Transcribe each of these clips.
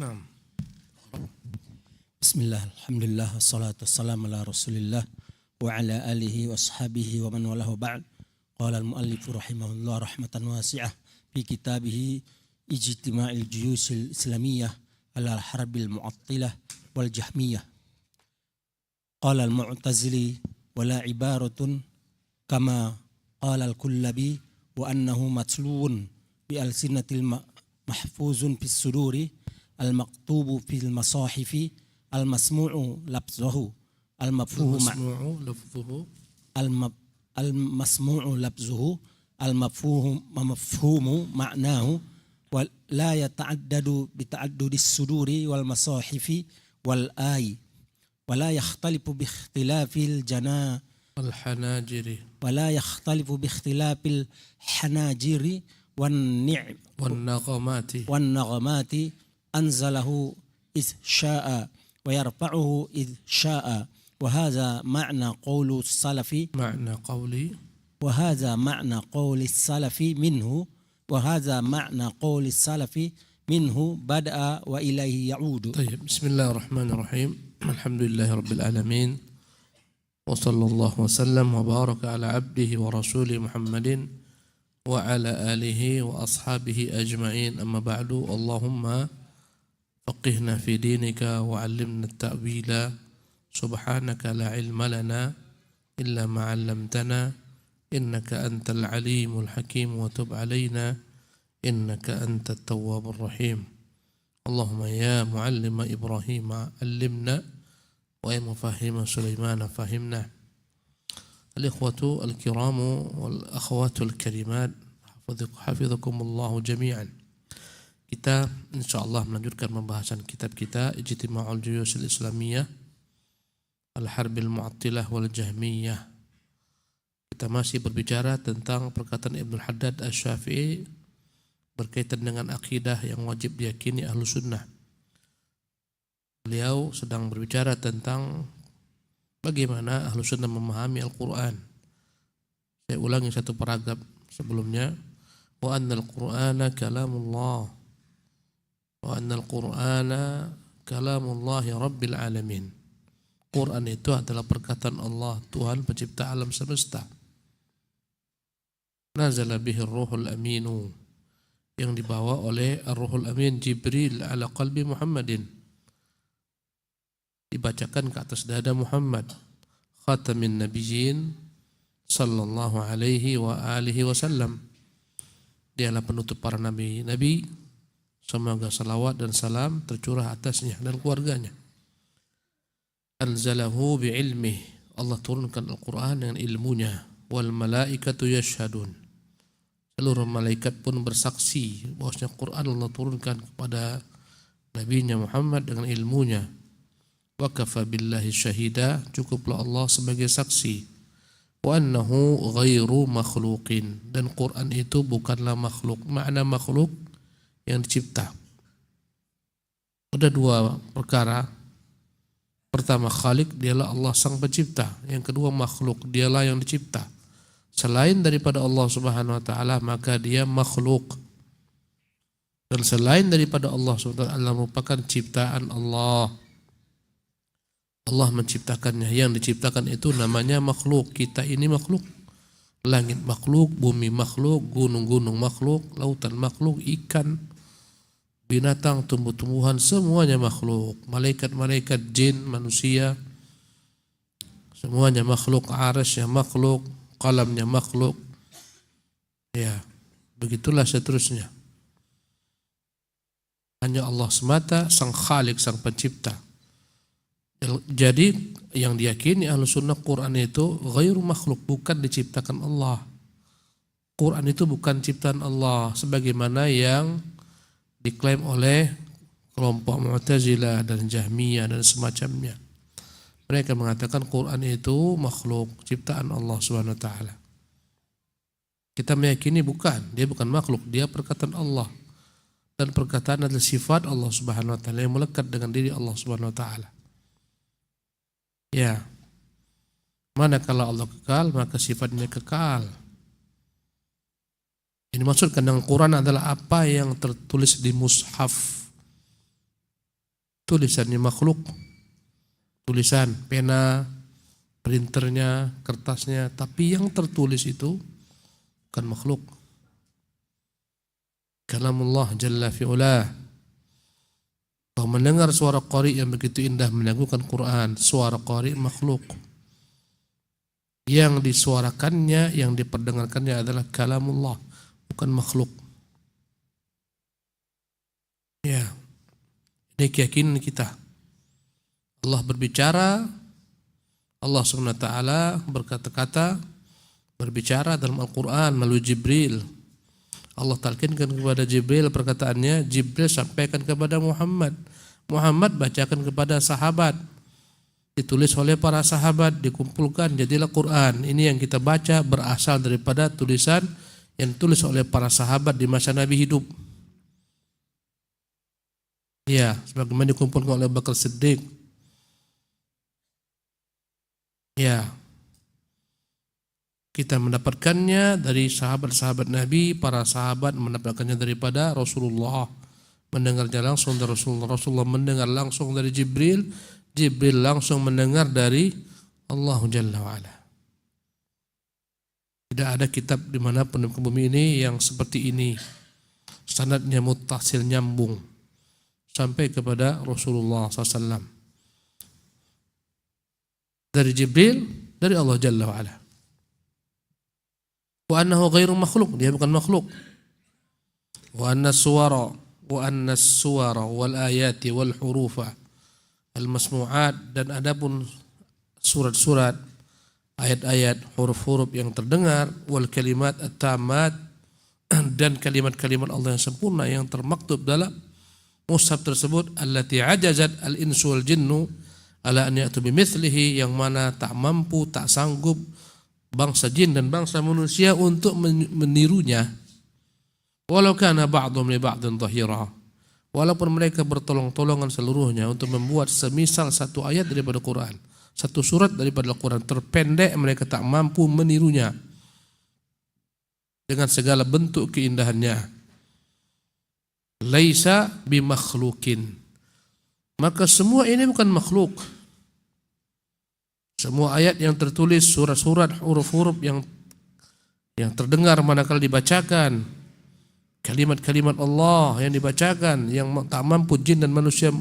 Naam. Bismillah, alhamdulillah, wassalatu wassalamu ala rasulillah wa ala alihi wa ashabihi wa man walahu ba'd. Qala al-muallifu rahimahullah rahmatan wasi'ah fi kitabihi Ijtima'il Juyushil Islamiyah ala al-harbil mu'attilah wal jahmiyah. Qala al-mu'tazili wala ibaratun kama qala al-kullabi wa annahu matluun bi al-sinatil mahfuzun fis suduri al-maktubu fil masahifi al-masmu'u labzuhu al-mafhumu al-mafhumu ma'nahu wa la yata'addadu bi ta'addudis suduri wal masahifi wal ay wa la yakhtalifu bi ikhtilafil Al-hanajiri wa la yakhtalifu bi ikhtilafil hanajiri wan naghamati anzalahu idh sya'a wa yarfa'uhu idh sya'a wa hadha ma'na qawlu salafi minhu bada'a wa ilaihi ya'udu. Bismillahirrahmanirrahim. Alhamdulillahi rabbil alamin. Wa sallallahu wa sallam wa baraka ala abdihi wa rasulih Muhammadin wa ala alihi wa ashabihi ajma'in. Amma ba'du. Allahumma faqihna fi dinika wa 'allimna at-ta'wila. Subhanaka la ilma lana illa ma 'allamtana innaka antal alimul hakim wa tub 'alaina innaka antat tawwabur rahim. Allahumma ya muallima Ibrahim 'allimna wa ya mufahhima Sulaiman fahimna. Al-ikhwatu al-kiramu wal akhwatu al-karimat, hafizakumullah jami'an. Kita insyaallah melanjutkan pembahasan kitab kita Ijtima'ul Juyushil Islamiyah Al-Harbil Mu'attilah wal Jahmiyah. Kita masih berbicara tentang perkataan Ibnu Haddad Asy-Syafi'i berkaitan dengan akidah yang wajib diyakini ahlu sunnah. Beliau sedang berbicara tentang bagaimana ahlu sunnah memahami Al-Quran. Saya ulangi satu paragraf sebelumnya. Wa annal Qur'ana kalamullah. Wa annal Qur'ana kalamullahi rabbil alamin. Quran itu adalah perkataan Allah, Tuhan pencipta alam semesta. Nazala bihir ruhul aminu, yang dibawa oleh ar-ruhul amin Jibril ala qalbi Muhammadin, dibacakan ke atas dada Muhammad, khatamin nabiyyin sallallahu alaihi wa alihi wasallam. Dialah penutup para nabi-nabi, semoga salawat dan salam tercurah atasnya dan keluarganya. Anzalahu bi'ilmih, Allah turunkan Al-Quran dengan ilmunya. Wal malaikatu yashhadun, seluruh malaikat pun bersaksi bahwasanya Quran Allah turunkan kepada nabinya Muhammad dengan ilmunya. Wa kafa billahi syahida, cukuplah Allah sebagai saksi. Wa annahu ghairu makhluqin, dan Quran itu bukanlah makhluk. Makna makhluk yang dicipta. Ada dua perkara. Pertama, khalik, dialah Allah sang pencipta. Yang kedua, makhluk, dialah yang dicipta. Selain daripada Allah Subhanahu wa taala maka dia makhluk. Dan selain daripada Allah Subhanahu wa taala merupakan ciptaan Allah. Allah menciptakannya. Yang diciptakan itu namanya makhluk. Kita ini makhluk. Langit makhluk, bumi makhluk, gunung-gunung makhluk, lautan makhluk, ikan, binatang, tumbuh-tumbuhan, semuanya makhluk. Malaikat-malaikat, jin, manusia, semuanya makhluk. Arsy-nya makhluk, qalamnya makhluk. Ya, begitulah seterusnya. Hanya Allah semata sang khalik, sang pencipta. Jadi yang diyakini ahlu sunnah, Quran itu ghairu makhluk, bukan diciptakan Allah. Quran itu bukan ciptaan Allah sebagaimana yang diklaim oleh kelompok Mu'tazilah dan Jahmiyah dan semacamnya. Mereka mengatakan Quran itu makhluk, ciptaan Allah Subhanahu wa taala. Kita meyakini bukan, dia bukan makhluk, dia perkataan Allah. Dan perkataan adalah sifat Allah Subhanahu wa taala yang melekat dengan diri Allah Subhanahu wa taala. Ya. Manakala Allah kekal, maka sifatnya kekal. Ini maksudkan dengan Quran adalah apa yang tertulis di mushaf. tulisannya makhluk, tulisan, pena, printernya, kertasnya, tapi yang tertulis itu bukan makhluk. Kalamullah Jalla fi'ulah. Kau mendengar suara qari yang begitu indah menyambungkan Quran, suara qari makhluk. Yang disuarakannya, yang diperdengarkannya adalah kalamullah, bukan makhluk. Ya, ini keyakinan kita. Allah berbicara, Allah SWT berkata-kata, berbicara dalam Al-Quran melalui Jibril. Allah talkinkan kepada Jibril perkataannya, Jibril sampaikan kepada Muhammad, Muhammad bacakan kepada sahabat, ditulis oleh para sahabat, dikumpulkan jadilah Quran. Ini yang kita baca berasal daripada tulisan yang ditulis oleh para sahabat di masa Nabi hidup. Ya, sebagaimana dikumpulkan oleh Bakar Siddiq. Ya, kita mendapatkannya dari sahabat-sahabat Nabi, para sahabat mendapatkannya daripada Rasulullah, mendengarnya langsung dari Rasulullah, Rasulullah mendengar langsung dari Jibril, Jibril langsung mendengar dari Allah Jalla wa'ala. Tidak ada kitab dimanapun di bumi ini yang seperti ini, sanadnya muttasil, nyambung sampai kepada Rasulullah SAW. Dari Jibril, dari Allah Jalla wa'ala. Wa annahu ghairu makhluk, dia bukan makhluk. Wa anna suwara wal ayati wal hurufa al masmu'at, dan adapun surat-surat, ayat-ayat, huruf-huruf yang terdengar, wal kalimat at-tammat, dan kalimat-kalimat Allah yang sempurna yang termaktub dalam mushaf tersebut, allati ajazat al-insu wal jinnu ala an ya'tu bimithlihi, yang mana tak mampu, tak sanggup bangsa jin dan bangsa manusia untuk menirunya. Walau kana ba'dhum li ba'dhin dhahira, walaupun mereka bertolong-tolongan seluruhnya untuk membuat semisal satu ayat daripada Quran, satu surat daripada Al-Quran terpendek, mereka tak mampu menirunya dengan segala bentuk keindahannya. Laisa bimakhlukin, maka semua ini bukan makhluk. Semua ayat yang tertulis, surat-surat, huruf-huruf yang terdengar manakala dibacakan, kalimat-kalimat Allah yang dibacakan, yang tak mampu jin dan manusia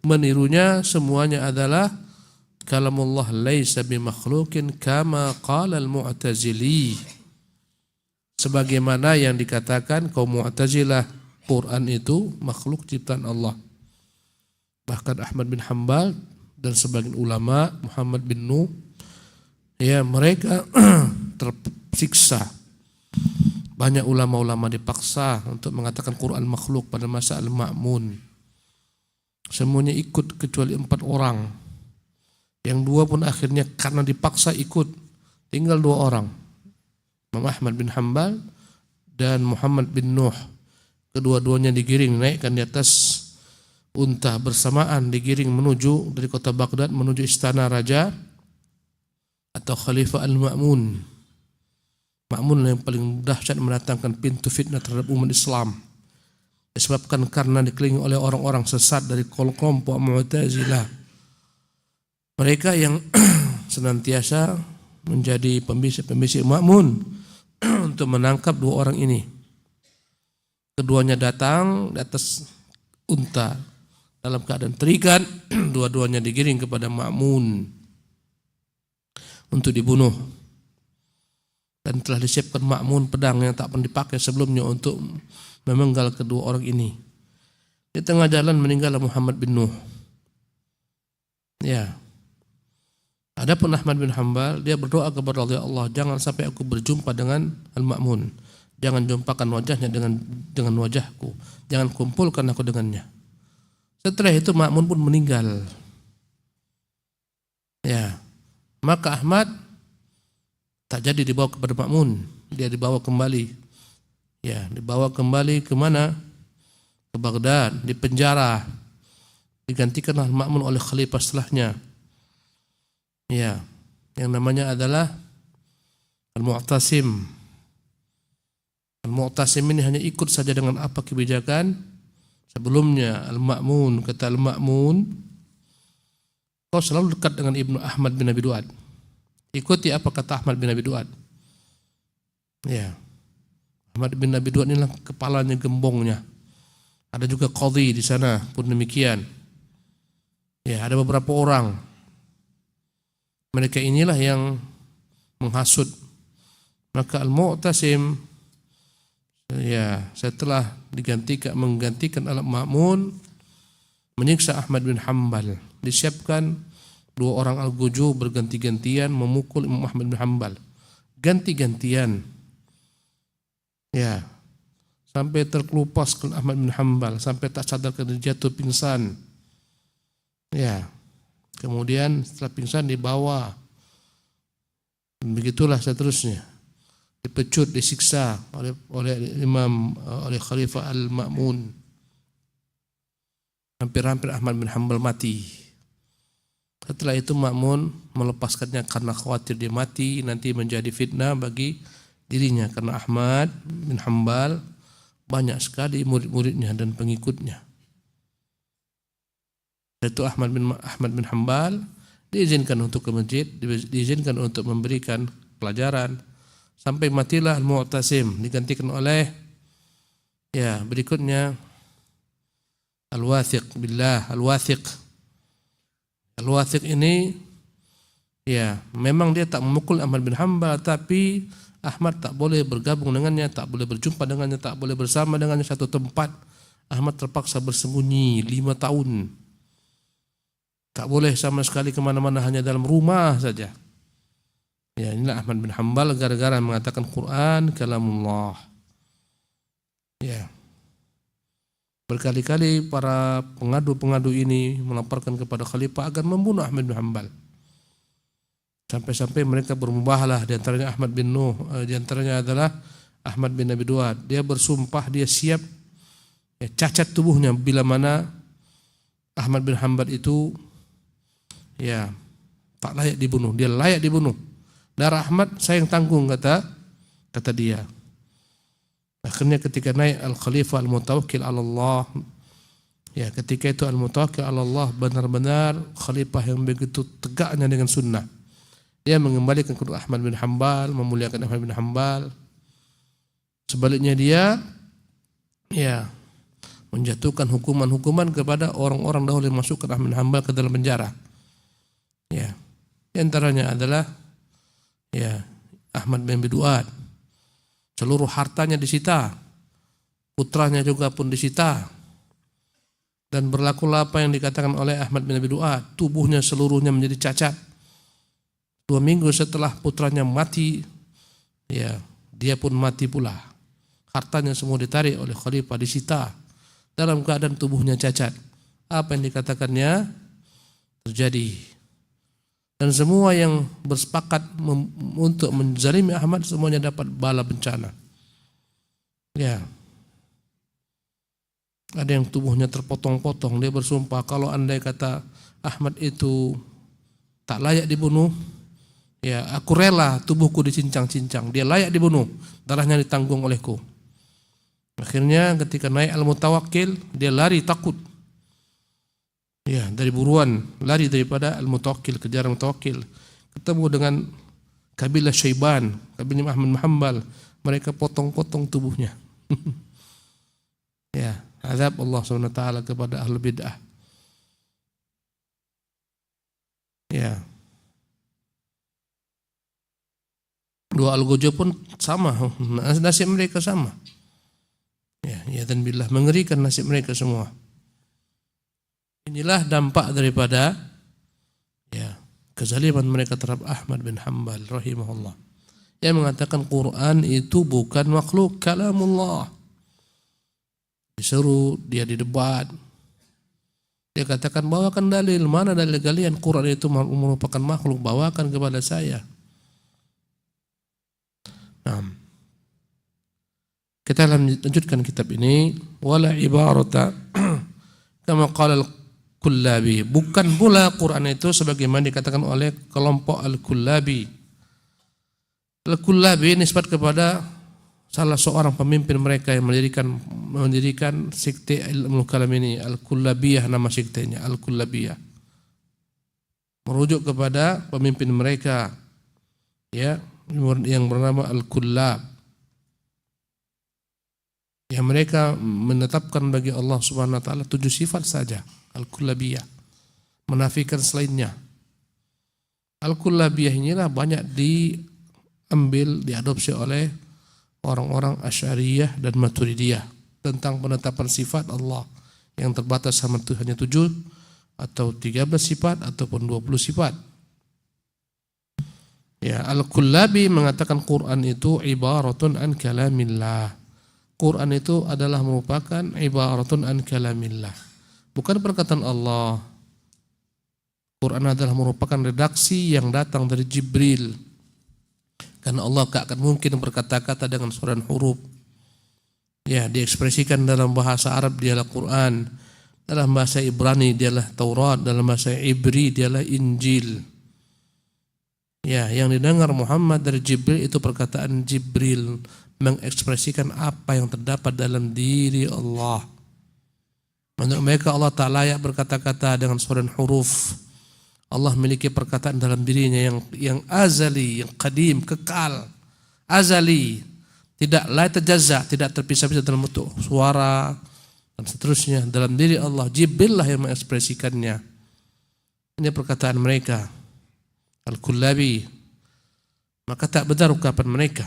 menirunya, semuanya adalah kalamullah laisa bimakhlukin kama qala al-Mu'tazili, sebagaimana yang dikatakan kaum Mu'tazilah, Quran itu makhluk ciptaan Allah. Bahkan Ahmad bin Hanbal dan sebagian ulama, Muhammad bin Nuh, ya mereka tersiksa. Banyak ulama-ulama dipaksa untuk mengatakan Quran makhluk pada masa Al-Ma'mun. Semuanya ikut kecuali 4 orang. Yang 2 pun akhirnya karena dipaksa ikut. Tinggal 2 orang. Imam Ahmad bin Hanbal dan Muhammad bin Nuh. Kedua-duanya digiring, naikkan di atas unta bersamaan, digiring menuju dari kota Baghdad menuju istana raja atau Khalifah Al-Ma'mun. Ma'mun yang paling dahsyat mendatangkan pintu fitnah terhadap umat Islam, disebabkan karena dikelilingi oleh orang-orang sesat dari kelompok Mu'tazilah. Mereka yang senantiasa menjadi pembisik-pembisik Ma'mun untuk menangkap 2 orang ini. Keduanya datang di atas unta dalam keadaan terikat, dua-duanya digiring kepada Ma'mun untuk dibunuh. Dan telah disiapkan Ma'mun pedang yang tak pernah dipakai sebelumnya untuk memenggal kedua orang ini. Di tengah jalan meninggallah Muhammad bin Nuh. Ya. Adapun Ahmad bin Hanbal, dia berdoa kepada Allah, jangan sampai aku berjumpa dengan Al-Ma'mun. Jangan jumpakan wajahnya dengan wajahku. Jangan kumpulkan aku dengannya. Setelah itu Ma'mun pun meninggal. Ya. Maka Ahmad tak jadi dibawa kepada Ma'mun. Dia dibawa kembali. Ya, dibawa kembali ke mana? Ke Baghdad, di penjara. Digantikanlah Ma'mun oleh khalifah setelahnya. Ya, yang namanya adalah Al-Mu'tasim. Al-Mu'tasim ini hanya ikut saja dengan apa kebijakan Sebelumnya Al-Ma'mun, kata Al-Ma'mun, kau selalu dekat dengan Ibnu Ahmad bin Abi Duad. Ikuti apa kata Ahmad bin Abi Duad. Ya. Ahmad bin Abi Duad inilah kepalanya, gembongnya. Ada juga qadhi di sana pun demikian. Ya, ada beberapa orang. Mereka inilah yang menghasut. Maka Al-Mu'tasim, ya, setelah menggantikan Al-Ma'mun, menyiksa Ahmad bin Hanbal. Disiapkan 2 orang Al-Guju berganti-gantian memukul Imam Ahmad bin Hanbal. Ganti-gantian. Ya. Sampai terkelupas ke Ahmad bin Hanbal, sampai tak sadar kena jatuh pingsan. Ya. Kemudian setelah pingsan dibawa. Begitulah seterusnya. Dipecut, disiksa oleh Khalifah Al-Ma'mun. Hampir-hampir Ahmad bin Hanbal mati. Setelah itu Ma'mun melepaskannya karena khawatir dia mati nanti menjadi fitnah bagi dirinya, karena Ahmad bin Hanbal banyak sekali murid-muridnya dan pengikutnya. Itu Ahmad bin Hanbal diizinkan untuk ke masjid, diizinkan untuk memberikan pelajaran sampai matilah Al-Mu'tasim, digantikan oleh berikutnya Al-Wathiq billah. Al-Wathiq ini memang dia tak memukul Ahmad bin Hanbal, tapi Ahmad tak boleh bergabung dengannya, tak boleh berjumpa dengannya, tak boleh bersama dengannya satu tempat. Ahmad terpaksa bersembunyi 5 tahun. Tak boleh sama sekali kemana-mana, hanya dalam rumah saja. Ya, inilah Ahmad bin Hanbal gara-gara mengatakan Quran kalamullah. Ya. Berkali-kali para pengadu-pengadu ini melaporkan kepada khalifah agar membunuh Ahmad bin Hanbal. Sampai-sampai mereka bermubahlah, di antaranya Ahmad bin Nuh, di antaranya adalah Ahmad bin Abi Duad. Dia bersumpah dia siap cacat tubuhnya bila mana Ahmad bin Hanbal itu tak layak dibunuh. Dia layak dibunuh. Darah Ahmad saya yang tanggung, kata dia. Akhirnya ketika naik Al-Khalifah Al-Mutawakkil 'ala Allah, ketika itu Al-Mutawakkil 'ala Allah benar-benar khalifah yang begitu tegaknya dengan sunnah. Dia mengembalikan kedua Ahmad bin Hanbal, memuliakan Ahmad bin Hanbal. Sebaliknya dia menjatuhkan hukuman-hukuman kepada orang-orang dahulu yang masukkan Ahmad bin Hanbal ke dalam penjara. Di antaranya adalah Ahmad bin Abi Duad. Seluruh hartanya disita, putranya juga pun disita. Dan berlakulah apa yang dikatakan oleh Ahmad bin Abi Duad, tubuhnya seluruhnya menjadi cacat. 2 minggu setelah putranya mati, dia pun mati pula. Hartanya semua ditarik oleh khalifah, disita dalam keadaan tubuhnya cacat. Apa yang dikatakannya terjadi. Dan semua yang bersepakat untuk menzalimi Ahmad semuanya dapat bala bencana. Ada yang tubuhnya terpotong-potong. Dia bersumpah kalau andai kata Ahmad itu tak layak dibunuh, aku rela tubuhku dicincang-cincang. Dia layak dibunuh, darahnya ditanggung olehku. Akhirnya ketika naik Al-Mutawakkil, dia lari takut. Dari buruan, lari daripada Al-Mutawakkil, kejar Al-Mutawakkil. Ketemu dengan kabilah Syaiban, kabilah Ahmad bin Hanbal. Mereka potong-potong tubuhnya. Azab Allah SWT kepada ahli bid'ah. Dua Al-Guju pun sama, nasib mereka sama. Dan billah, mengerikan nasib mereka semua. Inilah dampak daripada kezaliman mereka terhadap Ahmad bin Hanbal rahimahullah. Yang mengatakan Quran itu bukan makhluk, kalamullah. Disuruh dia didebat. Dia katakan bawakan dalil, mana dalil kalian Quran itu merupakan makhluk, bawakan kepada saya. Kita lanjutkan kitab ini. Wala ibarata kama qala al-Kullabi. Bukan pula Quran itu sebagaimana dikatakan oleh kelompok al-Kullabi. Al-Kullabi nisbat kepada salah seorang pemimpin mereka yang mendirikan sekte ilmu kalam ini, Al-Kullabiyah, nama sektenya Al-Kullabiyah, merujuk kepada pemimpin mereka ya yang bernama Al-Kullab, yang mereka menetapkan bagi Allah Subhanahu wa taala 7 sifat saja. Al-Kullabiyah, menafikan selainnya. Al-Kullabiyah inilah banyak diadopsi oleh orang-orang Asy'ariyah dan Maturidiyah tentang penetapan sifat Allah yang terbatas sama hanya 7 atau 13 sifat ataupun 20 sifat. Ya, Al-Kullabi mengatakan Quran itu ibaratun an kalamillah. Quran itu adalah merupakan ibaratun an kalamillah, bukan perkataan Allah. Quran adalah merupakan redaksi yang datang dari Jibril. Karena Allah tak akan mungkin berkata-kata dengan suara huruf. Ya, diekspresikan dalam bahasa Arab dialah Quran, dalam bahasa Ibrani dialah Taurat, dalam bahasa Ibri dialah Injil. Ya, yang didengar Muhammad dari Jibril itu perkataan Jibril, mengekspresikan apa yang terdapat dalam diri Allah. Menurut mereka Allah tak layak berkata-kata dengan suara huruf. Allah memiliki perkataan dalam dirinya yang azali, yang qadim, kekal, azali, tidak la tajazza, tidak terpisah-pisah dalam bentuk suara dan seterusnya. Dalam diri Allah, Jibril lah yang mengekspresikannya. Ini perkataan mereka, Al-Kullabi. Maka tak benar ucapan mereka.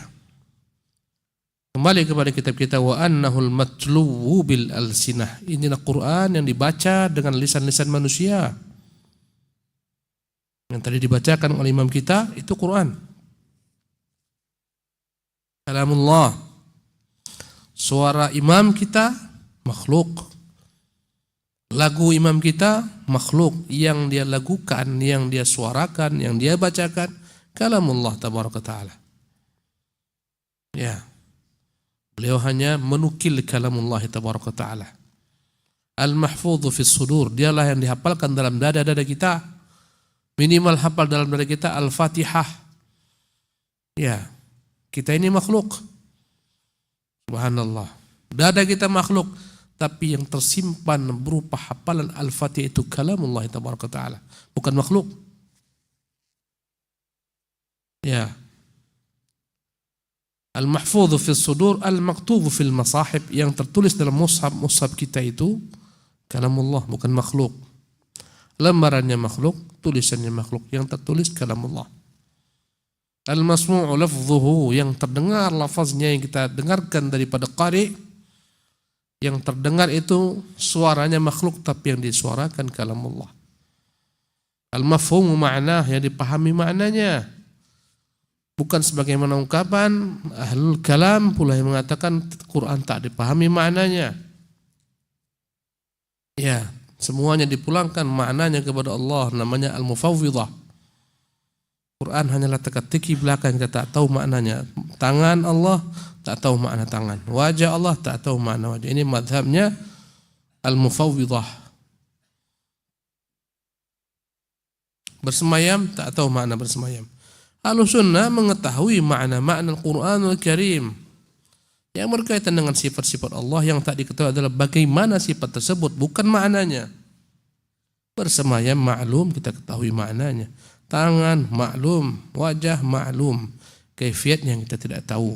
Kembali kepada kitab kita, wa annahul matluwu bil alsinah. Inilah Quran yang dibaca dengan lisan-lisan manusia. Yang tadi dibacakan oleh imam kita itu Quran, kalamullah. Suara imam kita makhluk, lagu imam kita makhluk, yang dia lagukan, yang dia suarakan, yang dia bacakan kalamullah tabaraka taala. Ya, beliau hanya menukil kalamullah tabaraka taala. Al-mahfudhu fis sudur, dialah yang dihafalkan dalam dada-dada kita. Minimal hafal dalam dada kita Al-Fatihah. Ya, kita ini makhluk. Subhanallah. Dada kita makhluk, tapi yang tersimpan berupa hafalan Al-Fatihah itu kalamullah tabaraka taala, bukan makhluk. Ya. Al-mahfudhu fis sudur, al-maktubu fil masahib, yang tertulis dalam mushaf kita itu kalamullah, bukan makhluk. Lembarannya makhluk, tulisannya makhluk, yang tertulis kalamullah. Al-masmu'u lafzuhu, yang terdengar lafaznya, yang kita dengarkan daripada qari, yang terdengar itu suaranya makhluk tapi yang disuarakan kalamullah. Al-mafhumu ma'nah, yang dipahami maknanya, bukan sebagaimana ungkapan ahlul kalam pula yang mengatakan Quran tak dipahami maknanya. Ya, semuanya dipulangkan maknanya kepada Allah, namanya al-mufawwidah. Quran hanyalah teka-teki belakang, kita tak tahu maknanya. Tangan Allah tak tahu makna tangan, wajah Allah tak tahu makna wajah. Ini madhabnya al-mufawwidah. Bersemayam tak tahu makna bersemayam. Ahlussunnah mengetahui makna-makna Al-Quranul Karim yang berkaitan dengan sifat-sifat Allah. Yang tak diketahui adalah bagaimana sifat tersebut, bukan maknanya. Bersemayam maklum, kita ketahui maknanya. Tangan maklum, wajah maklum, kaifiatnya yang kita tidak tahu.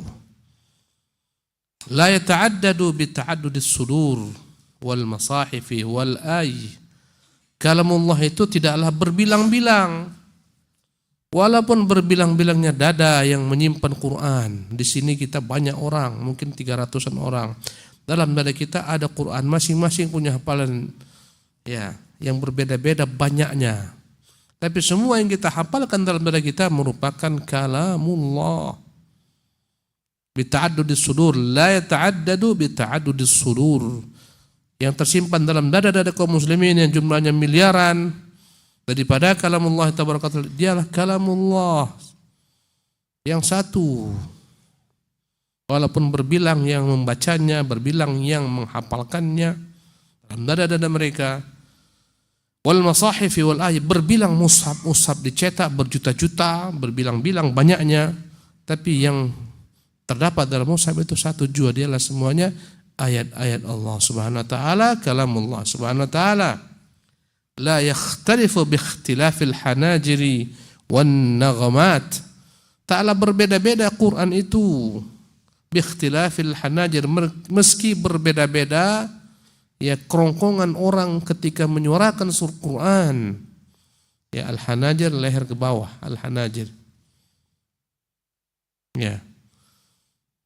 La yata'addadu bita'addudis sudur wal masahifi wal ay. Kalamullah itu tidaklah berbilang-bilang. Walaupun berbilang-bilangnya dada yang menyimpan Quran. Di sini kita banyak orang, mungkin 300-an orang. Dalam dada kita ada Quran, masing-masing punya hafalan ya, yang berbeda-beda banyaknya. Tapi semua yang kita hafalkan dalam dada kita merupakan kalamullah. Bita'addudis sudur, la yata'addadu bita'addudis sudur. Yang tersimpan dalam dada-dada kaum muslimin yang jumlahnya miliaran, daripada kalamullah tabaraka taala, dialah kalamullah yang satu. Walaupun berbilang yang membacanya, berbilang yang menghafalkannya dalam dada-dada mereka. Wal masahifi wal ayat, berbilang mushaf dicetak berjuta-juta, berbilang-bilang banyaknya, tapi yang terdapat dalam mushaf itu satu jua, dialah semuanya ayat-ayat Allah Subhanahu wa taala, kalamullah Subhanahu wa taala. La yakhtalifu bi ikhtilafil hanajiri wan naghamat. Ta'ala berbeda-beda Quran itu. Bi ikhtilafil hanajir, meski berbeda-beda ya kerongkongan orang ketika menyuarakan surat Quran. Ya, al-hanajir leher ke bawah, al-hanajir. Ya.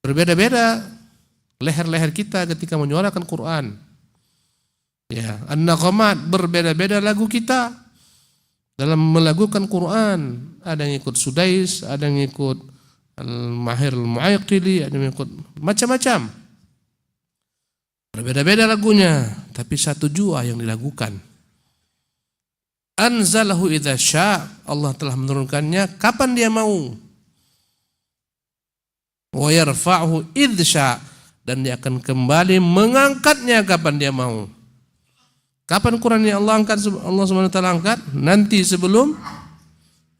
Berbeda-beda leher-leher kita ketika menyuarakan Quran. Ya, an-naghamat, berbeda-beda lagu kita dalam melagukan Quran. Ada yang ikut Sudais, ada yang ikut Al-Mahir Al-Mu'ayqili, ada yang ikut macam-macam. Berbeda-beda lagunya, tapi satu jua yang dilagukan. Anzalahu idza syaa, Allah telah menurunkannya kapan dia mau. Wa yarfa'uhu idza syaa, dan dia akan kembali mengangkatnya kapan dia mau. Kapan Quran yang Allah angkat, Allah Subhanahu wa taala angkat? Nanti sebelum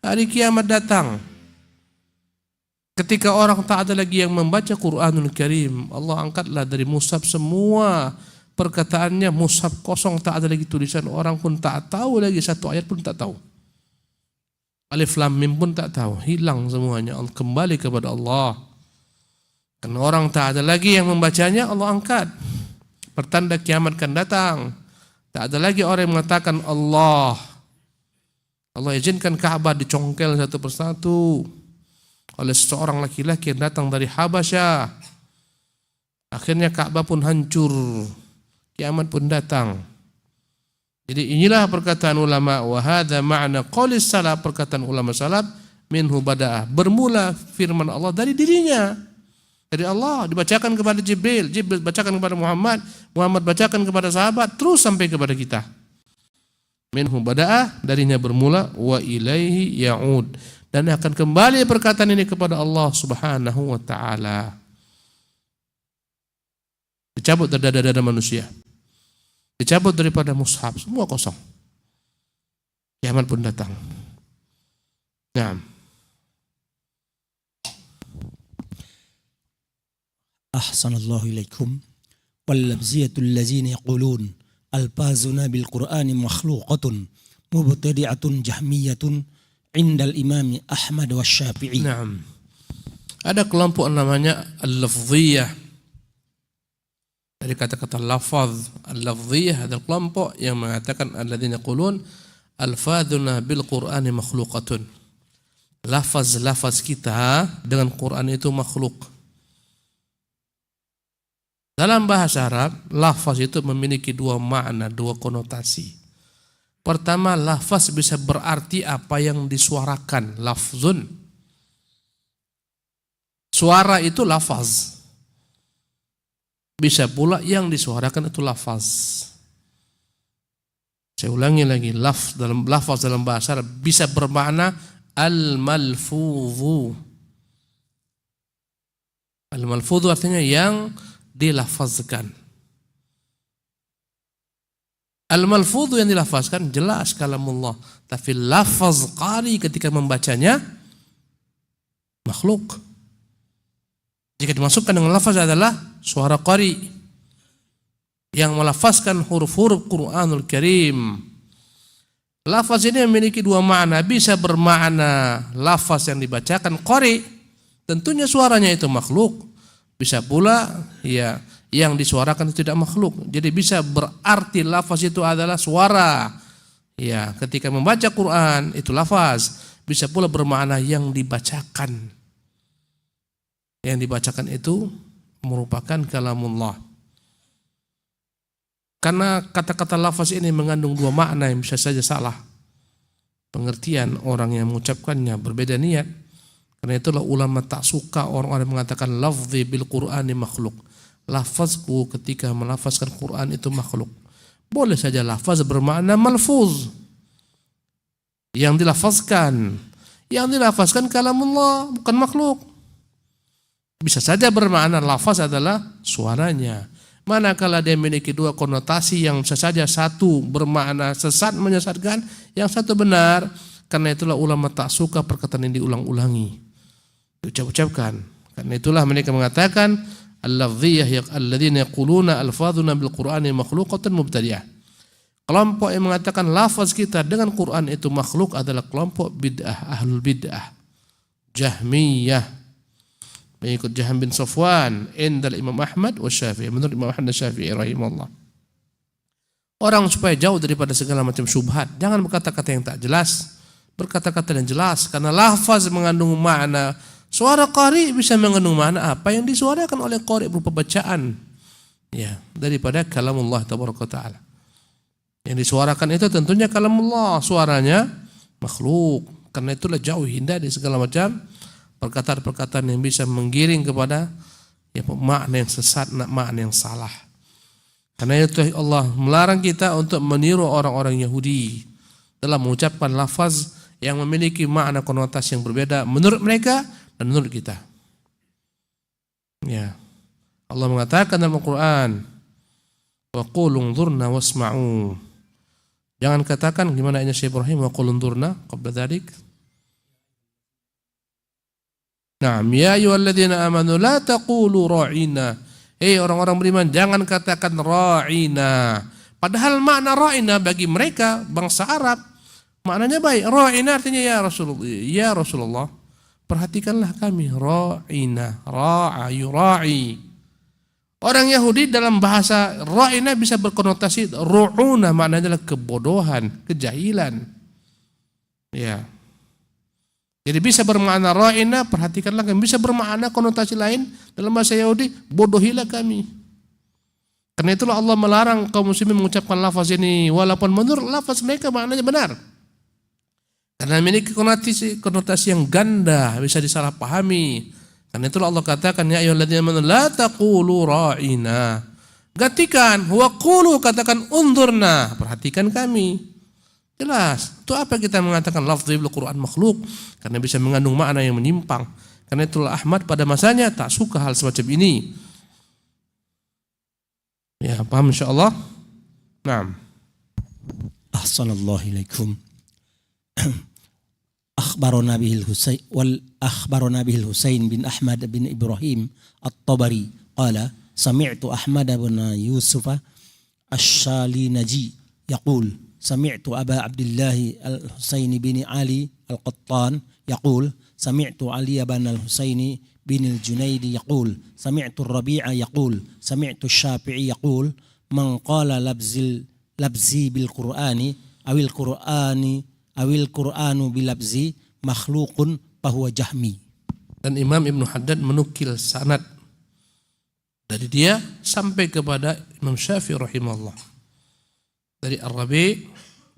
hari kiamat datang. Ketika orang tak ada lagi yang membaca Quranul Karim, Allah angkatlah dari mushaf semua perkataannya, mushaf kosong, tak ada lagi tulisan, orang pun tak tahu lagi, satu ayat pun tak tahu. Alif lam mim pun tak tahu, hilang semuanya, kembali kepada Allah. Karena orang tak ada lagi yang membacanya, Allah angkat. Pertanda kiamat akan datang. Tak ada lagi orang yang mengatakan Allah. Allah izinkan Ka'bah dicongkel satu persatu oleh seseorang laki-laki yang datang dari Habasyah. Akhirnya Ka'bah pun hancur, kiamat pun datang. Jadi inilah perkataan ulama, wa hadza ma'na qaulis salaf, perkataan ulama salaf, minhu bada'ah, bermula firman Allah dari dirinya. Dari Allah dibacakan kepada Jibril, Jibril bacakan kepada Muhammad, Muhammad bacakan kepada sahabat, terus sampai kepada kita. Minhu bada'ah, darinya bermula, wa ilaihi ya'ud, dan akan kembali perkataan ini kepada Allah Subhanahu wa taala. Dicabut dari dada manusia, dicabut daripada mushaf, semua kosong. Kiamat pun datang. Nah, Ahsanallahu ilaikum. Wal-labziyatul ladzina yaqulun alfazuna bil Qur'ani makhluqatun mubtadi'atun jahmiyatun indal imami Ahmad wa Syafi'i. Naam. Ada kelompok namanya al-lafziyah. Dari kata-kata lafaz, al-lafziyah, ada kelompok yang mengatakan alladzina yaqulun alfazuna bil Qur'ani makhluqatun. Lafaz-lafaz kita dengan Quran itu makhluk. Dalam bahasa Arab, lafaz itu memiliki dua makna, dua konotasi. Pertama, lafaz bisa berarti apa yang disuarakan, lafzun. Suara itu lafaz. Bisa pula yang disuarakan itu lafaz. Saya ulangi lagi, lafaz dalam bahasa Arab bisa bermakna al-malfudhu. Al-malfudhu artinya yang dilafazkan. Al-malfudhu yang dilafazkan jelas kalamullah, tapi lafaz qari ketika membacanya makhluk. Jika dimasukkan dengan lafaz adalah suara qari yang melafazkan huruf-huruf Quranul Karim. Lafaz ini memiliki dua makna, bisa bermakna lafaz yang dibacakan qari, tentunya suaranya itu makhluk. Bisa pula ya yang disuarakan itu tidak makhluk. Jadi bisa berarti lafaz itu adalah suara. Ya, ketika membaca Quran itu lafaz. Bisa pula bermakna yang dibacakan. Yang dibacakan itu merupakan kalamullah. Karena kata-kata lafaz ini mengandung dua makna yang bisa saja salah. Pengertian orang yang mengucapkannya berbeda niat. Karena itulah ulama tak suka orang-orang mengatakan lafzi bil Qur'ani makhluk. Lafazku ketika melafazkan Quran itu makhluk. Boleh saja lafaz bermakna malfuz, yang dilafazkan. Yang dilafazkan kalamullah, bukan makhluk. Bisa saja bermakna lafaz adalah suaranya. Manakala dia memiliki dua konotasi yang bisa saja satu bermakna sesat menyesatkan, yang satu benar. Karena itulah ulama tak suka perkataan ini diulang-ulangi, diucap-ucapkan. Karena itulah mereka mengatakan al-lafziyah alladzina yaquluna alfadhuna bil Qur'ani makhluqatun mubtadi'ah. Kelompok yang mengatakan lafaz kita dengan Quran itu makhluk adalah kelompok bid'ah, ahlul bid'ah. Jahmiyah, mengikut Jaham bin Safwan, indal Imam Ahmad wa Syafi'i, menurut Imam Ahmad dan Syafi'i rahimahullah. Orang supaya jauh daripada segala macam syubhat, jangan berkata-kata yang tak jelas, berkata-kata yang jelas, karena lafaz mengandung makna. Suara qari bisa mengandung makna apa yang disuarakan oleh qari berupa bacaan, ya, daripada kalamullah tabaraka taala. Yang disuarakan itu tentunya kalamullah, suaranya makhluk. Karena itulah jauh hindari segala macam perkataan-perkataan yang bisa menggiring kepada makna yang sesat, makna yang salah. Karena itu Allah melarang kita untuk meniru orang-orang Yahudi dalam mengucapkan lafaz yang memiliki makna konotasi yang berbeda menurut mereka dan menurut kita. Ya. Allah mengatakan dalam Al-Qur'an, "Wa qulu unzurna wasma'u." Jangan katakan gimana ini Syekh Ibrahim, "Wa qulu unzurna" qabla dzalik. Naam, ya ayyuhalladzina amanu la taqulu ra'ina. Orang-orang beriman, jangan katakan ra'ina. Padahal makna ra'ina bagi mereka bangsa Arab maknanya baik. Ra'ina artinya ya Rasulullah, perhatikanlah kami. Ra'ina, ra'a yura'i. Orang Yahudi dalam bahasa ra'ina bisa berkonotasi ru'una, maknanya adalah kebodohan, kejahilan. Ya. Jadi bisa bermakna ra'ina, perhatikanlah kami, bisa bermakna konotasi lain dalam bahasa Yahudi, bodohilah kami. Karena itulah Allah melarang kaum muslimin mengucapkan lafaz ini walaupun menurut lafaz mereka maknanya benar. Karena memiliki konotasi yang ganda, bisa disalahpahami. Karena itulah Allah katakan ya ayyuhalladzina amanu la taqulu ra'ina. Gantikan wa qulu, katakan unzurna, perhatikan kami. Jelas. Itu apa kita mengatakan lafzi bil Quran makhluk? Karena bisa mengandung makna yang menyimpang. Karena itulah Ahmad pada masanya tak suka hal semacam ini. Ya, paham insyaallah? Naam. Ahsanallahu ilaikum. Akhbarana bihil Husain bin Ahmad bin Ibrahim At-Tabari qala sami'tu Ahmad bin Yusuf Asy-Shalinaji yaqul sami'tu Aba Abdullah Al-Husain bin Ali Al-Qattan yaqul sami'tu Ali bin Al-Husain bin Al-Junaidi yaqul sami'tu Rabi'a yaqul sami'tu Syafi'i yaqul man qala labzi bil Qur'ani awil Qur'anu bilabzi makhlukun fahuwa jahmi. Dan Imam Ibnu Haddad menukil sanad dari dia sampai kepada Imam Syafi'i rahimahullah. Dari Ar-Rabi'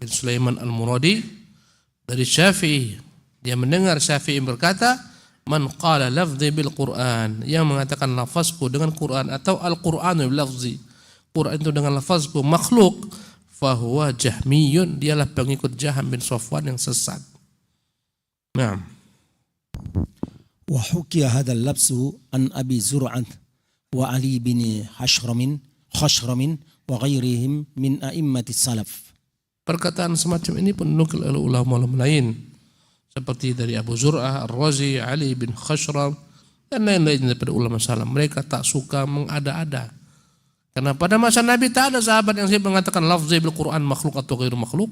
bin Sulaiman Al-Muradi, dari Syafi'i, dia mendengar Syafi'i berkata, man qala lafzi bil Qur'an, yang mengatakan lafazku dengan Qur'an atau Al-Qur'anu bil lafzi, Qur'an itu dengan lafazku makhluk, fahuwa jahmiyun, dialah pengikut Jaham bin Safwan yang sesat. Naam. Wa hukiya hadzal labsu an Abi Zur'ah wa Ali bin Khashram wa ghairihim min a'immatis salaf. Perkataan semacam ini pun dinukil oleh ulama-ulama lain seperti dari Abu Zur'ah, Ar-Razi, Ali bin Khashram dan lain-lain daripada ulama salaf. Mereka tak suka mengada-ada. Karena pada masa Nabi tak ada sahabat yang mengatakan lafzi bil Quran makhluk atau ghairu makhluk.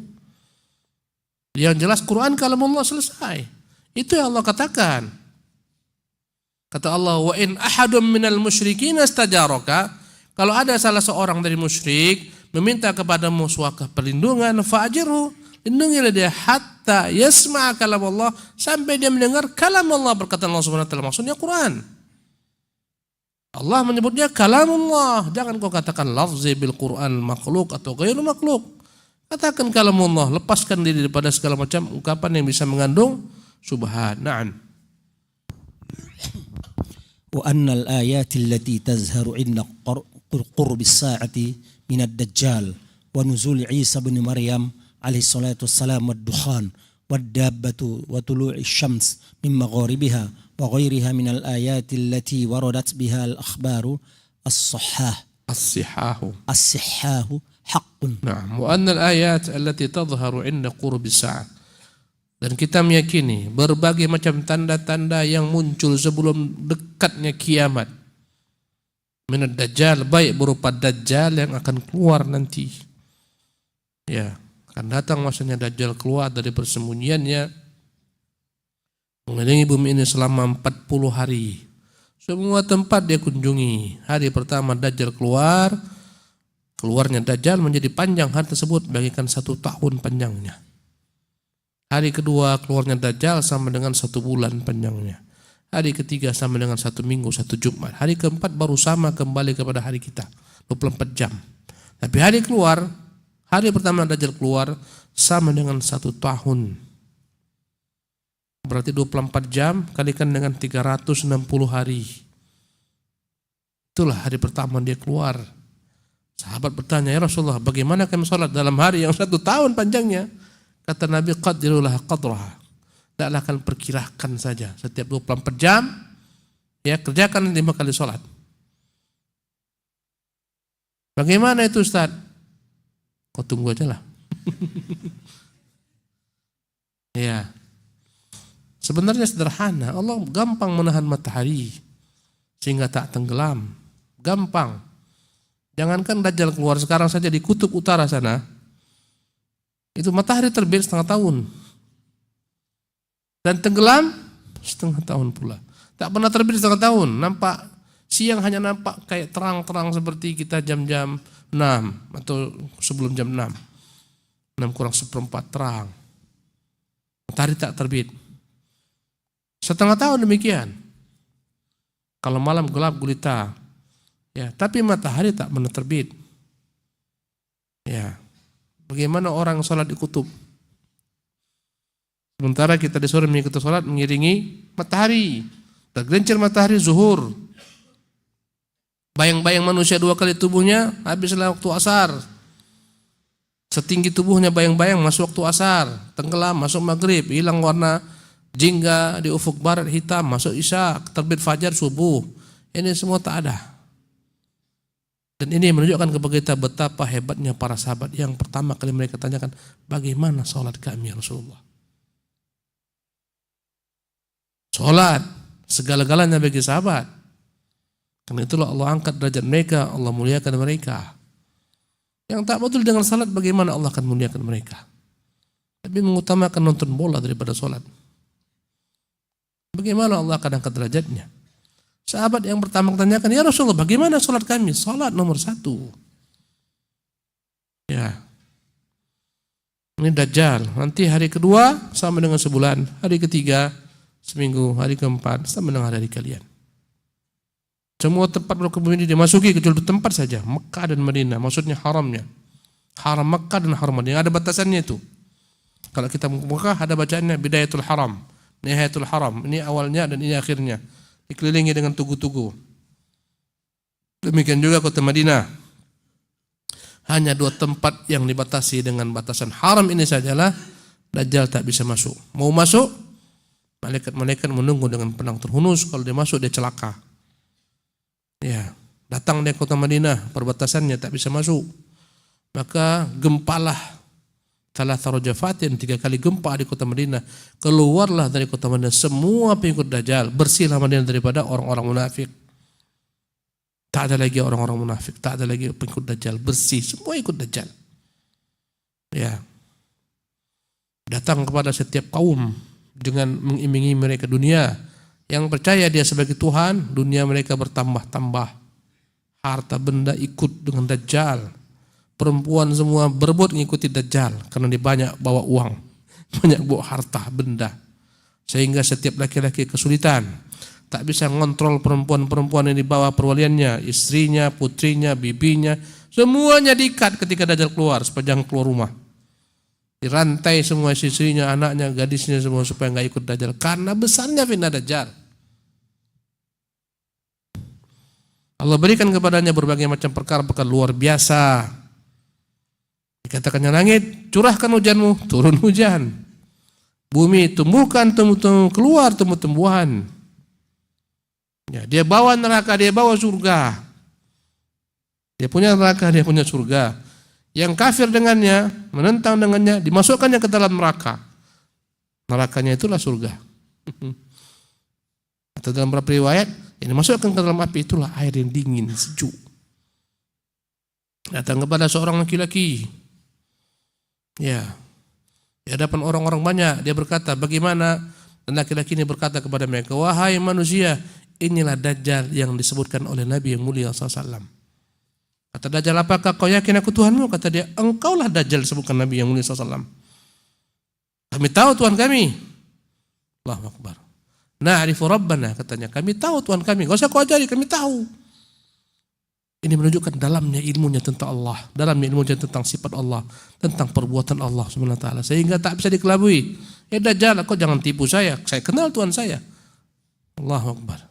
Yang jelas Quran kalamullah, selesai. Itu yang Allah katakan. Kata Allah, wa in ahadum minal musyrikin istajaraka, kalau ada salah seorang dari musyrik meminta kepadamu suaka perlindungan, fa'ajirhu, lindungilah dia hatta yasma' kalamullah, sampai dia mendengar kalamullah, berkata Allah Subhanahu wa taala, maksudnya Quran. Allah menyebutnya kalamullah. Jangan kau katakan lafzi bil Quran makhluk atau ghairu makhluk. Katakan kalamullah, lepaskan diri daripada segala macam ungkapan yang bisa mengandung syubhat. Na'am. Wa anna al-ayati allati tazharu 'inda qurbi as-sa'ati min ad-dajjal wa nuzul Isa bin Maryam alaihi salatu wassalam wad-dukhan wad-dabbatu wa tulu'i asy-syams min magharibiha وغيرها من الآيات التي وردت بها الأخبار الصحاح حق. نعم. وأن الآيات التي تظهر عند قرب الساعة, Dan kita meyakini berbagai macam tanda-tanda yang muncul sebelum dekatnya kiamat. Minad Dajjal, baik berupa Dajjal yang akan keluar nanti. Ya, akan datang masanya Dajjal keluar dari persembunyiannya, mengelilingi bumi ini selama 40 hari. Semua tempat dia kunjungi. Hari pertama Dajjal keluar, keluarnya Dajjal menjadi panjang hari tersebut bagaikan 1 tahun panjangnya. Hari kedua keluarnya Dajjal sama dengan 1 bulan panjangnya. Hari ketiga sama dengan 1 minggu, 1 Jumat. Hari keempat baru sama kembali kepada hari kita, 24 jam. Tapi hari pertama Dajjal keluar sama dengan 1 tahun. Berarti 24 jam kalikan dengan 360 hari. Itulah hari pertama dia keluar. Sahabat bertanya, ya Rasulullah, bagaimana kami sholat dalam hari yang 1 tahun panjangnya? Kata Nabi, qaddirulah qadraha. Tidaklah akan perkirakan saja. Setiap 24 jam, ya kerjakan 5 kali sholat. Bagaimana itu Ustaz? Kau tunggu aja lah. Ya. Sebenarnya sederhana. Allah gampang menahan matahari sehingga tak tenggelam. Gampang. Jangankan Dajjal keluar sekarang saja di kutub utara sana. Itu matahari terbit 1/2 tahun. Dan tenggelam 1/2 tahun pula. Tak pernah terbit 1/2 tahun. Nampak siang hanya nampak kayak terang-terang seperti kita jam-jam 6 atau sebelum jam 6. 6 kurang 1/4 terang. Matahari tak terbit. 1/2 tahun demikian. Kalau malam gelap gulita. Ya, tapi matahari tak pernah terbit. Ya. Bagaimana orang sholat di kutub? Sementara kita disuruh mengikuti sholat mengiringi matahari. Tergelincir matahari zuhur. Bayang-bayang manusia 2 kali tubuhnya habislah waktu asar. Setinggi tubuhnya bayang-bayang masuk waktu asar. Tenggelam masuk maghrib. Hilang warna jingga di ufuk barat hitam masuk isya. Terbit fajar subuh. Ini semua tak ada. Dan ini menunjukkan kepada kita betapa hebatnya para sahabat. Yang pertama kali mereka tanyakan, bagaimana sholat kami ya Rasulullah? Sholat, segala-galanya bagi sahabat. Karena itulah Allah angkat derajat mereka, Allah muliakan mereka. Yang tak betul dengan sholat, bagaimana Allah akan muliakan mereka? Tapi mengutamakan nonton bola daripada sholat. Bagaimana Allah akan angkat derajatnya? Sahabat yang pertama tanyakan, ya Rasulullah, bagaimana sholat kami? Sholat nomor 1. Ya. Ini Dajjal. Nanti hari kedua sama dengan sebulan. Hari ketiga seminggu. Hari keempat sama dengan hari kalian. Semua tempat berkebun ini dimasuki kecuali tempat saja. Mekah dan Madinah. Maksudnya haramnya. Haram Mekah dan haram Madinah. Ada batasannya itu. Kalau kita Mekah ada bacaannya Bidayatul Haram, Nihayatul Haram. Ini awalnya dan ini akhirnya. Dikelilingi dengan tugu-tugu. Demikian juga kota Madinah. Hanya 2 tempat yang dibatasi dengan batasan haram ini sajalah Dajjal tak bisa masuk. Mau masuk, malaikat-malaikat menunggu dengan pedang terhunus. Kalau dia masuk dia celaka. Ya, datang dia kota Madinah, perbatasannya tak bisa masuk. Maka gempalah Thalatha rajafatin, 3 kali gempa di kota Madinah. Keluarlah dari kota Madinah semua pengikut Dajjal. Bersihlah Madinah daripada orang-orang munafik. Tak ada lagi orang-orang munafik, tak ada lagi pengikut Dajjal. Bersih, semua ikut Dajjal. Ya. Datang kepada setiap kaum dengan mengiming-imingi mereka dunia. Yang percaya dia sebagai Tuhan, dunia mereka bertambah-tambah. Harta benda ikut dengan Dajjal. Perempuan semua berebut mengikuti Dajjal karena dia banyak bawa uang, banyak bawa harta benda, sehingga setiap laki-laki kesulitan, tak bisa ngontrol perempuan-perempuan yang dibawa perwaliannya, istrinya, putrinya, bibinya, semuanya diikat ketika Dajjal keluar sepanjang keluar rumah, dirantai semua istrinya, anaknya, gadisnya semua supaya nggak ikut Dajjal karena besarnya fitnah Dajjal. Allah berikan kepadanya berbagai macam perkara-perkara luar biasa. Dikatakannya langit, curahkan hujanmu, turun hujan. Bumi, tumbuhkan tumbuh-tumbuh, keluar tumbuh-tumbuhan. Ya, dia bawa neraka, dia bawa surga. Dia punya neraka, dia punya surga. Yang kafir dengannya, menentang dengannya, dimasukkannya ke dalam neraka. Nerakanya itulah surga. Atau dalam beberapa riwayat, yang dimasukkan ke dalam api itulah air yang dingin, sejuk. Datang kepada seorang laki-laki. Ya. Di hadapan orang-orang banyak, dia berkata, bagaimana? Dan laki-laki ini berkata kepada mereka, wahai manusia, inilah Dajjal yang disebutkan oleh Nabi yang mulia SAW. Kata Dajjal, apakah kau yakin aku Tuhanmu? Kata dia, engkaulah Dajjal disebutkan Nabi yang mulia SAW. Kami tahu Tuhan kami. Allahu Akbar. Na'rifu Rabbana, katanya, kami tahu Tuhan kami. Gak usah kau ajari, kami tahu. Ini menunjukkan dalamnya ilmunya tentang Allah, dalamnya ilmunya tentang sifat Allah, tentang perbuatan Allah Subhanahu wa taala, sehingga tak bisa dikelabui. Dajjal, kau jangan tipu saya kenal Tuhan saya. Allahu Akbar.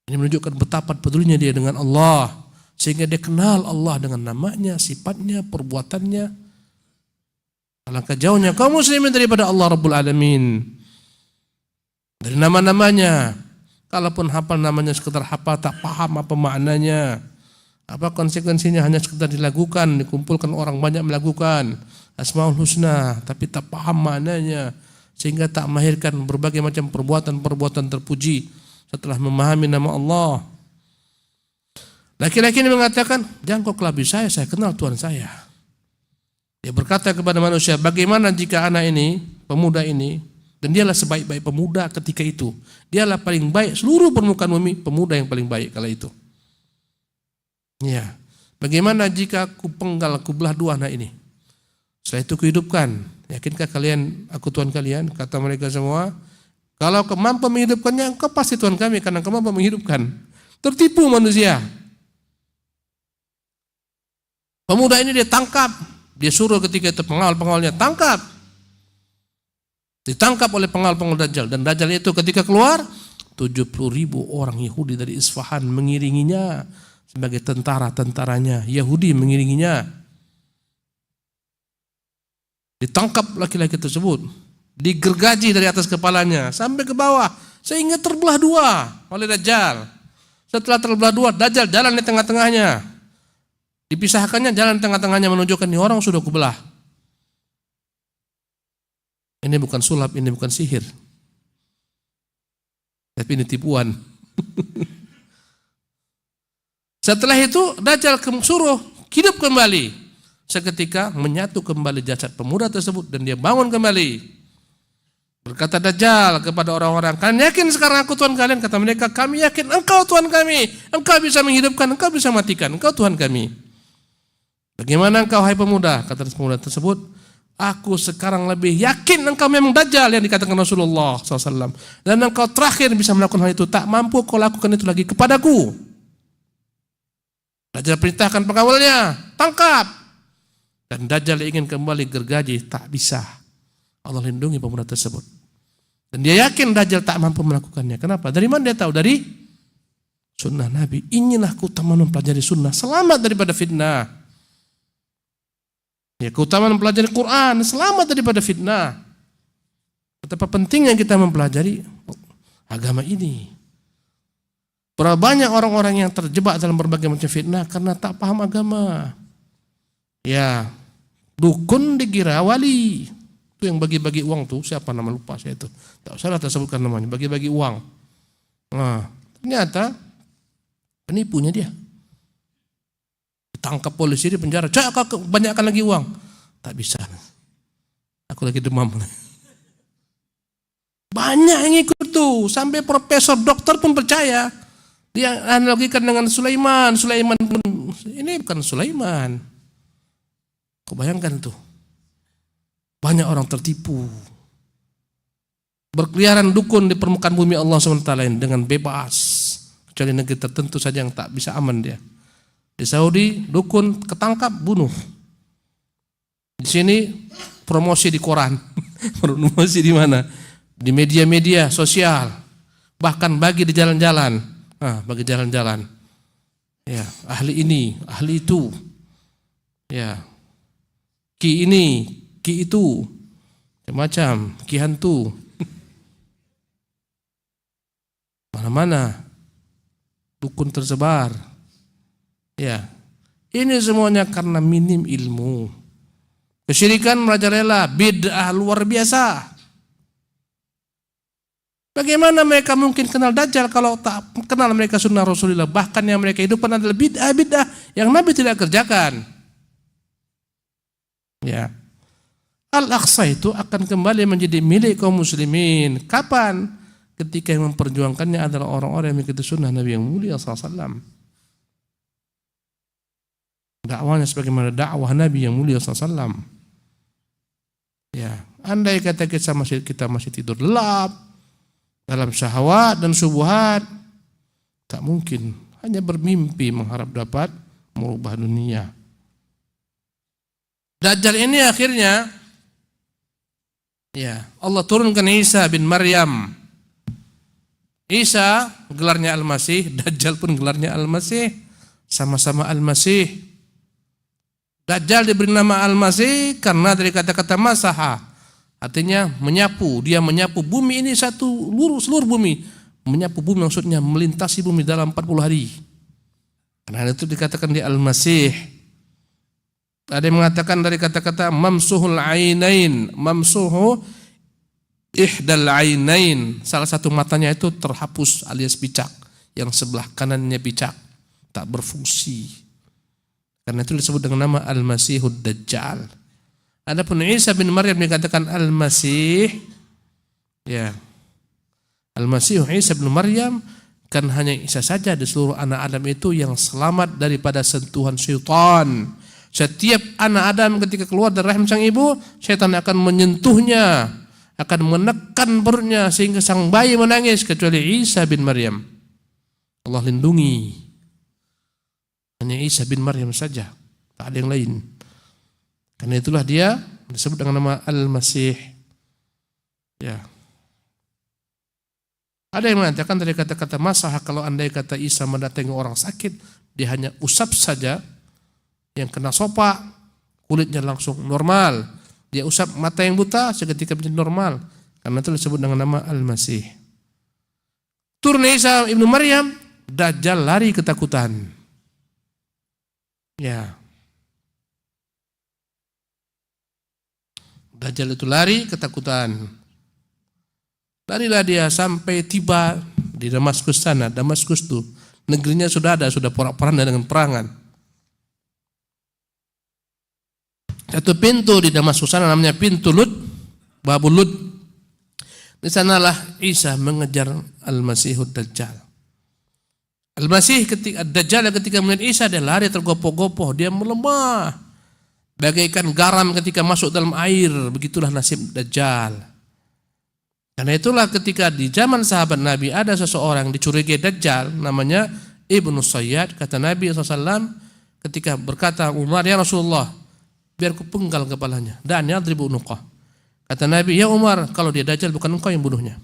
Ini menunjukkan betapa pedulinya dia dengan Allah, sehingga dia kenal Allah dengan namanya, sifatnya, perbuatannya. Alangkah jauhnya kaum muslimin daripada Allah Rabbul Alamin. Dari nama-namanya, kalaupun hafal namanya sekedar hafal, tak paham apa maknanya, apa konsekuensinya, hanya sekedar dilakukan, dikumpulkan orang banyak melakukan Asmaul Husna, tapi tak paham maknanya, sehingga tak melahirkan berbagai macam perbuatan-perbuatan terpuji setelah memahami nama Allah. Laki-laki ini mengatakan, jangan kau kelabui saya kenal Tuhan saya. Dia berkata kepada manusia, bagaimana jika anak ini, pemuda ini, dan dialah sebaik-baik pemuda ketika itu, dialah paling baik seluruh permukaan bumi, pemuda yang paling baik kala itu. Ya, bagaimana jika aku penggal, aku belah dua anak ini, setelah itu kuhidupkan, yakinkah kalian aku Tuhan kalian? Kata mereka semua, kalau kau mampu menghidupkannya, engkau pasti Tuhan kami, karena kau mampu menghidupkan. Tertipu manusia. Pemuda ini dia tangkap, dia suruh ketika itu pengawal-pengawalnya tangkap. Ditangkap oleh pengawal-pengawal Dajjal, dan Dajjal itu ketika keluar 70.000 orang Yahudi dari Isfahan mengiringinya sebagai tentara-tentaranya. Yahudi mengiringinya. Ditangkap laki-laki tersebut, digergaji dari atas kepalanya sampai ke bawah sehingga terbelah dua oleh Dajjal. Setelah terbelah dua, Dajjal jalan di tengah-tengahnya. Dipisahkannya jalan di tengah-tengahnya, menunjukkan ini orang sudah kubelah. Ini bukan sulap, ini bukan sihir, tapi ini tipuan. Setelah itu Dajjal suruh hidup kembali. Seketika menyatu kembali jasad pemuda tersebut dan dia bangun kembali. Berkata Dajjal kepada orang-orang, kalian yakin sekarang aku Tuhan kalian? Kata mereka, kami yakin engkau Tuhan kami. Engkau bisa menghidupkan, engkau bisa matikan, engkau Tuhan kami. Bagaimana engkau hai pemuda? Kata pemuda tersebut, aku sekarang lebih yakin engkau memang Dajjal yang dikatakan Rasulullah SAW. Dan engkau terakhir bisa melakukan hal itu. Tak mampu kau lakukan itu lagi kepadaku. Dajjal perintahkan pengawalnya, tangkap. Dan Dajjal ingin kembali gergaji, tak bisa. Allah lindungi pemuda tersebut. Dan dia yakin Dajjal tak mampu melakukannya. Kenapa? Dari mana dia tahu? Dari sunnah Nabi. Inilah keutamaan mempelajari sunnah. Selamat daripada fitnah. Ya, keutamaan mempelajari Quran, selamat daripada fitnah. Betapa pentingnya kita mempelajari agama ini. Berapa banyak orang-orang yang terjebak dalam berbagai macam fitnah karena tak paham agama. Ya, dukun dikira wali. Itu yang bagi-bagi uang tuh, siapa nama lupa saya itu. Tak usah tersebutkan namanya, bagi-bagi uang. Nah, ternyata penipunya dia. Tangkap polisi di penjara, cak banyakkan lagi uang. Tak bisa, aku lagi demam. Banyak yang ikut tuh, sampai profesor dokter pun percaya. Dia analogikan dengan Sulaiman. Sulaiman pun, ini bukan Sulaiman. Kau bayangkan tuh, banyak orang tertipu. Berkeliaran dukun di permukaan bumi Allah SWT dengan bebas. Kecuali negeri tertentu saja yang tak bisa aman dia. Di Saudi, dukun ketangkap, bunuh. Di sini promosi di koran. Promosi di mana? Di media-media sosial. Bahkan bagi di jalan-jalan. Bagi jalan-jalan. Ya, ahli ini, ahli itu. Ya. Ki ini, ki itu. Macam ki hantu. Mana-mana dukun tersebar. Ya, ini semuanya karena minim ilmu. Kesyirikan merajalela, bid'ah luar biasa. Bagaimana mereka mungkin kenal Dajjal kalau tak kenal mereka sunnah Rasulullah? Bahkan yang mereka hidupkan adalah bid'ah yang Nabi tidak kerjakan. Ya. Al-Aqsa itu akan kembali menjadi milik kaum muslimin. Kapan? Ketika yang memperjuangkannya adalah orang-orang yang mengikuti sunnah Nabi yang mulia SAW. Dakwahnya sebagaimana dakwah Nabi yang mulia SAW. Ya, andai kata kita masih tidur lelap dalam syahwat dan syubhat, tak mungkin hanya bermimpi mengharap dapat merubah dunia. Dajjal ini akhirnya, ya, Allah turunkan Isa bin Maryam. Isa gelarnya Al-Masih, Dajjal pun gelarnya Al-Masih, sama-sama Al-Masih. Dajjal diberi nama Al-Masih karena dari kata-kata masaha, artinya menyapu. Dia menyapu bumi ini seluruh bumi. Menyapu bumi maksudnya melintasi bumi dalam 40 hari. Karena itu dikatakan dia Al-Masih. Ada yang mengatakan dari kata-kata mamsuhul ainain, mamsuhu ihdal ainain. Salah satu matanya itu terhapus alias picak, yang sebelah kanannya picak, tak berfungsi. Karena itu disebut dengan nama Al-Masihud Dajjal. Adapun Isa bin Maryam dikatakan Al-Masih, ya, Al-Masih Isa bin Maryam, kan hanya Isa saja di seluruh anak Adam itu yang selamat daripada sentuhan syaitan. Setiap anak Adam ketika keluar dari rahim sang ibu, syaitan akan menyentuhnya, akan menekan perutnya sehingga sang bayi menangis, kecuali Isa bin Maryam. Allah lindungi. Hanya Isa bin Maryam saja, tak ada yang lain. Karena itulah dia disebut dengan nama Al-Masih. Ya. Ada yang mengatakan dari kata-kata masah, kalau andai kata Isa mendatangi orang sakit, dia hanya usap saja, yang kena sopak, kulitnya langsung normal. Dia usap mata yang buta, seketika menjadi normal. Karena itu disebut dengan nama Al-Masih. Turun Isa ibnu Maryam, Dajjal lari ketakutan. Ya. Dajjal itu lari ketakutan. Larilah dia sampai tiba di Damaskus sana. Damaskus itu negerinya sudah ada, sudah porak-poranda dengan perangan. Satu pintu di Damaskus sana namanya pintu Lud, Babul Lud. Di sanalah Isa mengejar Al-Masihud Dajjal. Al-Masih ketika Dajjal ketika melihat Isa, dia lari tergopoh-gopoh, dia melemah bagaikan garam ketika masuk dalam air. Begitulah nasib Dajjal. Karena itulah ketika di zaman sahabat Nabi ada seseorang dicurigai Dajjal, namanya Ibnu Sayyad. Kata Nabi SAW ketika berkata Umar, ya Rasulullah, biar ku penggal kepalanya, dan yadribu unuqah. Kata Nabi, ya Umar, kalau dia Dajjal bukan engkau yang bunuhnya.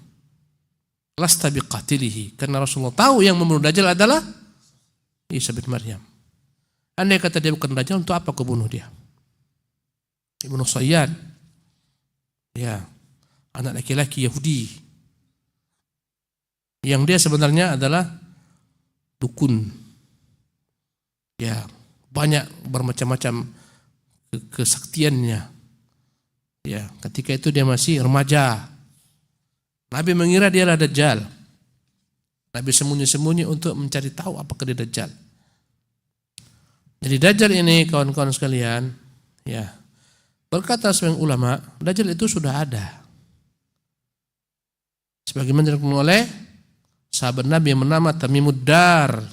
Lasta biqatilihi, karena Rasulullah tahu yang membunuh Dajjal adalah Isa bin Maryam. Andai kata dia bukan Dajjal, untuk apa kau bunuh dia? Ibnu Sayyad, ya, anak laki-laki Yahudi, yang dia sebenarnya adalah dukun, ya, banyak bermacam-macam kesaktiannya. Ya, ketika itu dia masih remaja. Nabi mengira dia adalah Dajjal. Nabi sembunyi-sembunyi untuk mencari tahu apakah dia Dajjal. Jadi Dajjal ini kawan-kawan sekalian, ya, berkata sebagian ulama, Dajjal itu sudah ada. Sebagaimana dilakukan oleh sahabat Nabi yang bernama Tamimud Dar.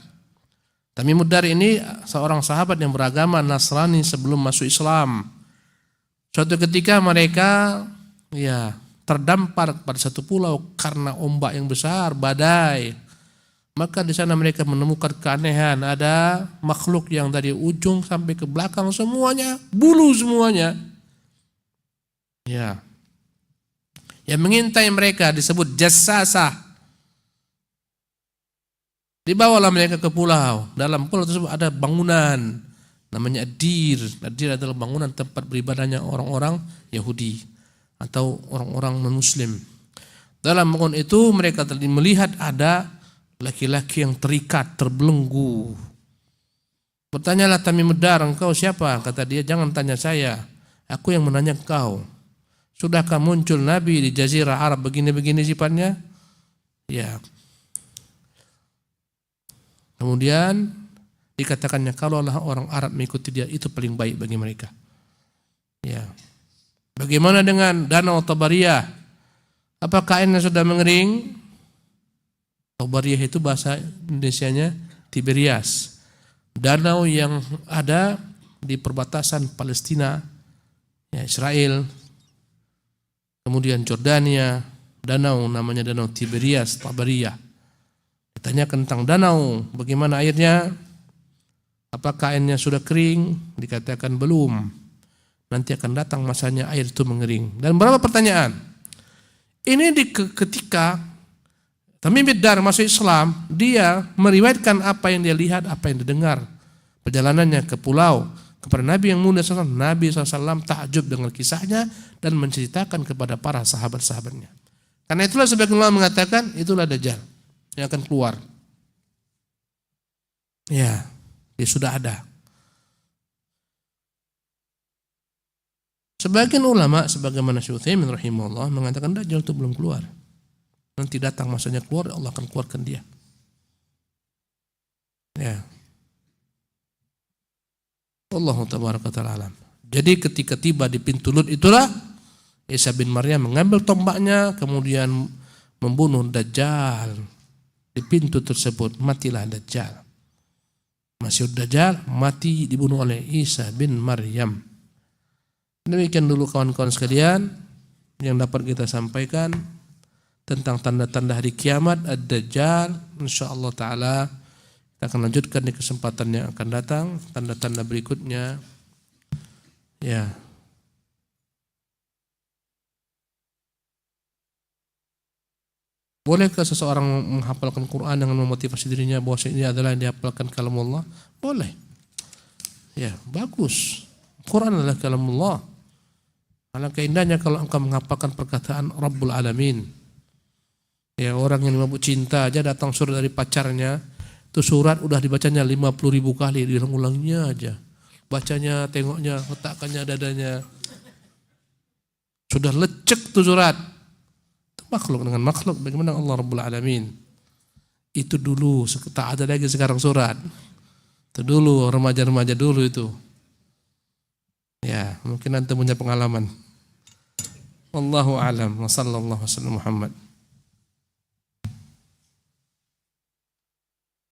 Tamimud Dar ini seorang sahabat yang beragama Nasrani sebelum masuk Islam. Suatu ketika mereka, ya, terdampar pada satu pulau karena ombak yang besar, badai. Maka di sana mereka menemukan keanehan, ada makhluk yang dari ujung sampai ke belakang semuanya bulu semuanya. Ya. Yang mengintai mereka disebut jassasah. Dibawalah mereka ke pulau. Dalam pulau tersebut ada bangunan namanya Adir. Adir adalah bangunan tempat beribadahnya orang-orang Yahudi atau orang-orang non-Muslim. Dalam bangunan itu mereka melihat ada laki-laki yang terikat, terbelenggu. Bertanyalah Tamimud Dar, engkau siapa? Kata dia, jangan tanya saya. Aku yang menanya kau, sudahkah muncul Nabi di Jazirah Arab begini-begini sifatnya? Ya. Kemudian dikatakannya kalaulah orang Arab mengikuti dia itu paling baik bagi mereka. Ya. Bagaimana dengan Danau Tabariyah? Apakah airnya sudah mengering? Tabariyah itu bahasa Indonesianya Tiberias. Danau yang ada di perbatasan Palestina, ya, Israel, kemudian Jordania, danau namanya Danau Tiberias, Tabariyah. Ditanyakan tentang danau, bagaimana airnya? Apakah airnya sudah kering? Dikatakan belum. Nanti akan datang masanya air itu mengering. Dan berapa pertanyaan? Ini ketika Tamim Ad-Dar masuk Islam, dia meriwayatkan apa yang dia lihat, apa yang dia dengar. Perjalanannya ke pulau kepada Nabi yang mulia SAW. Nabi SAW takjub dengan kisahnya dan menceritakan kepada para sahabat-sahabatnya. Karena itulah sebagian ulama mengatakan itulah Dajjal yang akan keluar. Ya, dia sudah ada. Sebagian ulama sebagaimana Syekh Utsaimin rahimahullah mengatakan Dajjal itu belum keluar. Nanti datang masanya keluar, Allah akan keluarkan dia. Ya. Allahu tabaraka ta'ala alam. Jadi ketika tiba di pintu Lut itulah Isa bin Maryam mengambil tombaknya kemudian membunuh Dajjal. Di pintu tersebut matilah Dajjal. Masih Dajjal mati dibunuh oleh Isa bin Maryam. Demikian dulu kawan-kawan sekalian yang dapat kita sampaikan tentang tanda-tanda hari kiamat Ad-Dajjal. Insyaallah taala kita akan lanjutkan di kesempatan yang akan datang, tanda-tanda berikutnya. Ya. Bolehkah seseorang menghafalkan Quran dengan memotivasi dirinya bahwa ini adalah yang dihafalkan kalamullah? Boleh. Ya, bagus. Quran adalah kalamullah. Alangkah indahnya kalau engkau menghafalkan perkataan Rabbul Alamin. Ya, orang yang mabuk cinta aja datang surat dari pacarnya, itu surat udah dibacanya 50.000 kali, diulang-ulangnya aja. Bacanya, tengoknya, letakkannya dadanya. Sudah lecek tuh surat. Itu makhluk dengan makhluk, bagaimana Allah Rabbul Alamin. Itu dulu, tak ada lagi sekarang surat. Itu dulu, remaja-remaja dulu itu. Ya, mungkin nanti punya pengalaman. Wallahu a'lam wa sallallahu wasallam Muhammad.